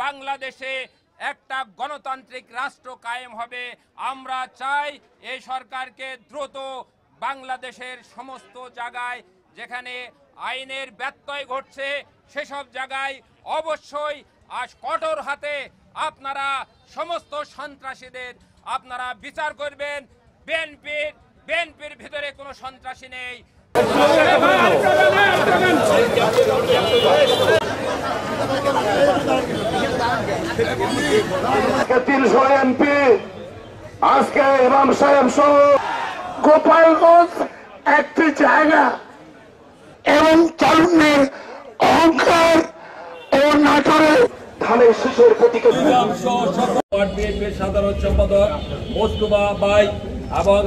বাংলাদেশে একটা গণতান্ত্রিক রাষ্ট্র কায়েম হবে। আমরা চাই এই সরকারকে দ্রুত বাংলাদেশের সমস্ত জায়গায় যেখানে আইনের ব্যত্যয় ঘটছে সেসব জায়গায় অবশ্যই আজ কঠোর হাতে আপনারা সমস্ত সন্ত্রাসীদের আপনারা বিচার করবেন। বিএনপির ভিতরে কোনো সন্ত্রাসী নেই। 300 এমপি আজকে ইমাম সাহেব সহ গোপালগঞ্জ একটি জায়গা এবং তারুণ্যের অহংকার ও নাটোরে ধানের শীষের প্রতীকে সাধারণ সম্পাদক মোস্তফা ভাই এবং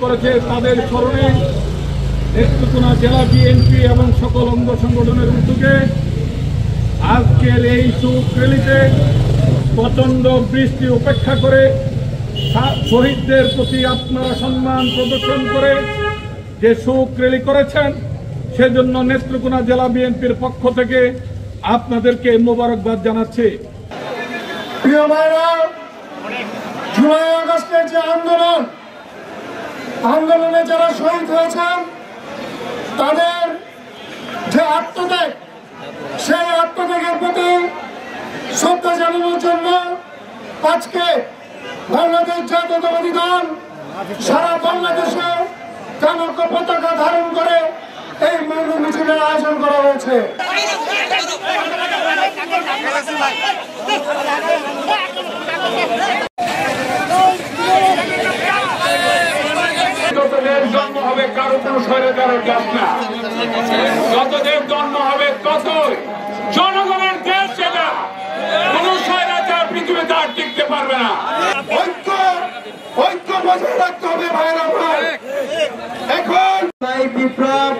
করেছে তাদের স্মরণে নেত্রকোনা জেলা বিএনপি এবং সকল অঙ্গ সংগঠনের উদ্যোগে আজকের এই শোক র্যালিতে প্রচন্ড বৃষ্টি উপেক্ষা করে শহীদদের প্রতি আপনারা সম্মান প্রদর্শন করে যে শোক র্যালি করেছেন সেজন্য নেত্রকোনা জেলা বিএনপির পক্ষ থেকে আপনাদেরকে মোবারকবাদ জানাচ্ছি। প্রিয় ভাইরা, জুলাই আগস্টের যে আন্দোলনে যারা শহীদ হয়েছেন তাদের যে আত্মত্যাগ, সেই আত্মত্যাগের প্রতি শ্রদ্ধা জানানোর জন্য আজকে বাংলাদেশ জাতীয়তাবাদী দল সারা বাংলাদেশে কানক পতাকা ধারণ করে এই মৌন মিছিলের আয়োজন করা হয়েছে। যতদের জন্ম হবে কারো কোনো স্বৈরাচারের কাজ না, যতদের জন্ম হবে ততই জনগণের দেশ, সেটা কোন স্বৈরাচার পৃথিবীতে আর টিকতে পারবে না। ঐক্য বজায় রাখতে হবে ভাইরা ভাই। এখন এই বিপ্লব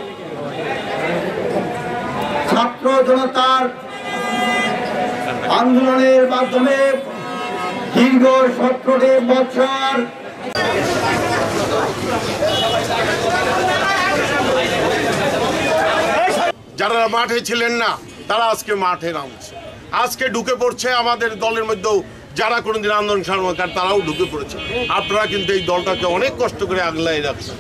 ছাত্র জনতার আন্দোলনের মাধ্যমে দীর্ঘ 17 বছর যারা মাঠে ছিলেন না তারা আজকে মাঠে নামছে, আজকে ঢুকে পড়ছে। আমাদের দলের মধ্যেও যারা কোনোদিন আন্দোলন সংগ্রাম তারাও ঢুকে পড়েছে। আপনারা কিন্তু এই দলটাকে অনেক কষ্ট করে আগলাই রাখছেন,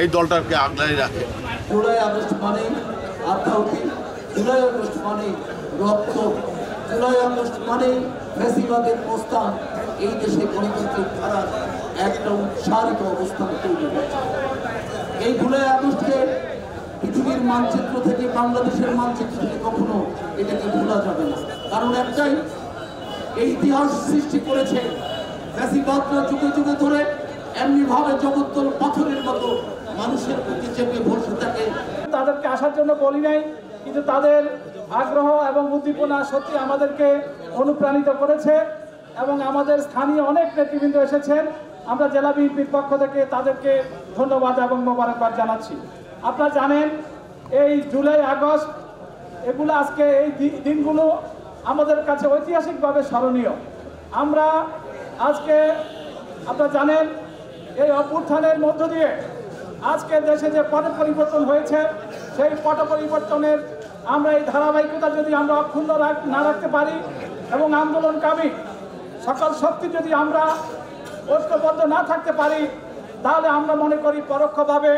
এই দলটাকে আগলাই রাখেন। জুলাই আগস্ট মানে আত্মাহুতি, জুলাই আগস্ট মানে রক্ত, জুলাই আগস্ট মানে ফ্যাসিবাদের প্রস্থান। এই দেশে গণতান্ত্রিক ধারার একটা উৎসারিত অবস্থান তৈরি হয়েছে। এই জুলাই আগস্টকে পৃথিবীর মানচিত্র থেকে, বাংলাদেশের মানচিত্র থেকে কখনো এটাকে ভোলা যাবে না। কারণ একটাই, এই ইতিহাস সৃষ্টি করেছে ফ্যাসিবাদরা যুগে যুগে ধরে এমনি ভাবে জগদ্দল পাথরের মতো মানুষের প্রতি চেপে বসে থাকে। তাদেরকে আসার জন্য বলি নাই, কিন্তু তাদের আগ্রহ এবং উদ্দীপনা সত্যি আমাদেরকে অনুপ্রাণিত করেছে এবং আমাদের স্থানীয় অনেক নেতৃবৃন্দ এসেছেন। আমরা জেলা বিএনপির পক্ষ থেকে তাদেরকে ধন্যবাদ এবং মোবারকবাদ জানাচ্ছি। আপনারা জানেন এই জুলাই আগস্ট এগুলো আজকে এই দিনগুলো আমাদের কাছে ঐতিহাসিকভাবে স্মরণীয়। আমরা আজকে আপনারা জানেন এই অভ্যুত্থানের মধ্য দিয়ে আজকে দেশে যে পট পরিবর্তন হয়েছে, সেই পট পরিবর্তনের আমরা এই ধারাবাহিকতা যদি আমরা অক্ষুণ্ণ না রাখতে পারি এবং আন্দোলনকামী সকল শক্তি যদি আমরা ঐক্যবদ্ধ না থাকতে পারি, তাহলে আমরা মনে করি পরোক্ষভাবে